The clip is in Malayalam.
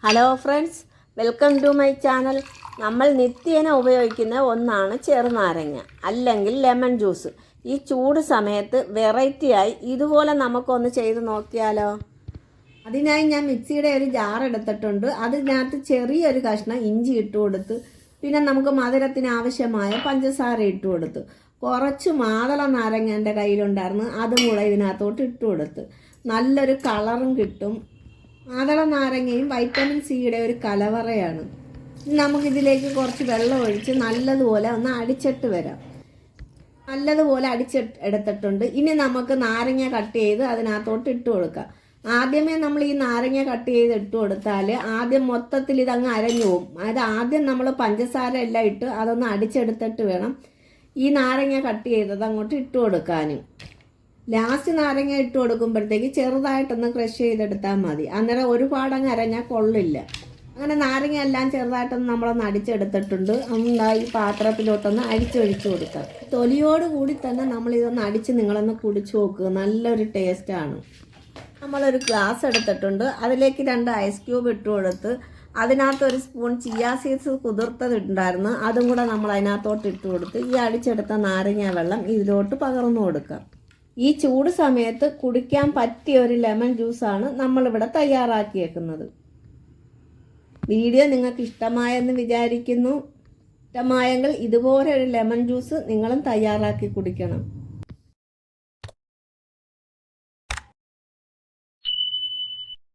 Hello friends, welcome to my channel. നമ്മൾ നിത്യേന ഉപയോഗിക്കുന്ന ഒന്നാണ് ചെറുനാരങ്ങ അല്ലെങ്കിൽ ലെമൺ ജ്യൂസ്. ഈ ചൂട് സമയത്ത് വെറൈറ്റിയായി ഇതുപോലെ നമുക്കൊന്ന് ചെയ്ത് നോക്കിയാലോ. അതിനായി ഞാൻ മിക്സിയുടെ ഒരു ജാർ എടുത്തിട്ടുണ്ട്. അതിനകത്ത് ചെറിയൊരു കഷ്ണം ഇഞ്ചി ഇട്ട് കൊടുത്ത്, പിന്നെ നമുക്ക് മധുരത്തിന് ആവശ്യമായ പഞ്ചസാര ഇട്ട് കൊടുത്ത്, കുറച്ച് മാതള നാരങ്ങ എൻ്റെ കയ്യിലുണ്ടായിരുന്നു, അതും കൂടെ ഇതിനകത്തോട്ട് ഇട്ട് കൊടുത്ത് നല്ലൊരു കളറും കിട്ടും. മാതള നാരങ്ങയും വൈറ്റമിൻ സിയുടെ ഒരു കലവറയാണ്. നമുക്കിതിലേക്ക് കുറച്ച് വെള്ളം ഒഴിച്ച് നല്ലതുപോലെ ഒന്ന് അടിച്ചിട്ട് വരാം. നല്ലതുപോലെ എടുത്തിട്ടുണ്ട്. ഇനി നമുക്ക് നാരങ്ങ കട്ട് ചെയ്ത് അതിനകത്തോട്ട് ഇട്ട് കൊടുക്കാം. ആദ്യമേ നമ്മൾ ഈ നാരങ്ങ കട്ട് ചെയ്ത് ഇട്ട് കൊടുത്താൽ ആദ്യം മൊത്തത്തിൽ ഇതങ്ങ് അരഞ്ഞു പോകും. അത് ആദ്യം നമ്മൾ പഞ്ചസാര എല്ലാം ഇട്ട് അതൊന്ന് അടിച്ചെടുത്തിട്ട് വേണം ഈ നാരങ്ങ കട്ട് ചെയ്തത് അങ്ങോട്ട് ഇട്ട് കൊടുക്കാനും. ലാസ്റ്റ് നാരങ്ങ ഇട്ട് കൊടുക്കുമ്പോഴത്തേക്ക് ചെറുതായിട്ടൊന്ന് ക്രഷ് ചെയ്തെടുത്താൽ മതി. അന്നേരം ഒരുപാടങ്ങ് അരഞ്ഞാൽ കൊള്ളില്ല. അങ്ങനെ നാരങ്ങ എല്ലാം ചെറുതായിട്ടൊന്ന് നമ്മളൊന്ന് അടിച്ചെടുത്തിട്ടുണ്ട്. ഈ പാത്രത്തിലോട്ടൊന്ന് അടിച്ചൊഴിച്ച് കൊടുക്കാം. തൊലിയോട് കൂടി തന്നെ നമ്മളിതൊന്ന് അടിച്ച് നിങ്ങളൊന്ന് കുടിച്ചു നോക്കുക. നല്ലൊരു ടേസ്റ്റാണ്. നമ്മളൊരു ഗ്ലാസ് എടുത്തിട്ടുണ്ട്. അതിലേക്ക് 2 ഐസ് ക്യൂബ് ഇട്ട് കൊടുത്ത് അതിനകത്ത് ഒരു സ്പൂൺ ചിയാ സീഡ്സ് കുതിർത്തതുണ്ടായിരുന്നു, അതും കൂടെ നമ്മൾ അതിനകത്തോട്ട് ഇട്ട് കൊടുത്ത് ഈ അടിച്ചെടുത്ത നാരങ്ങ വെള്ളം ഇതിലോട്ട് പകർന്നു കൊടുക്കാം. ഈ ചൂട് സമയത്ത് കുടിക്കാൻ പറ്റിയ ഒരു ലെമൺ ജ്യൂസാണ് നമ്മളിവിടെ തയ്യാറാക്കിയേക്കുന്നത്. വീഡിയോ നിങ്ങൾക്ക് ഇഷ്ടമായെന്ന് വിചാരിക്കുന്നു. ഇഷ്ടമായെങ്കിൽ ഇതുപോലെ ഒരു ലെമൺ ജ്യൂസ് നിങ്ങളും തയ്യാറാക്കി കുടിക്കണം.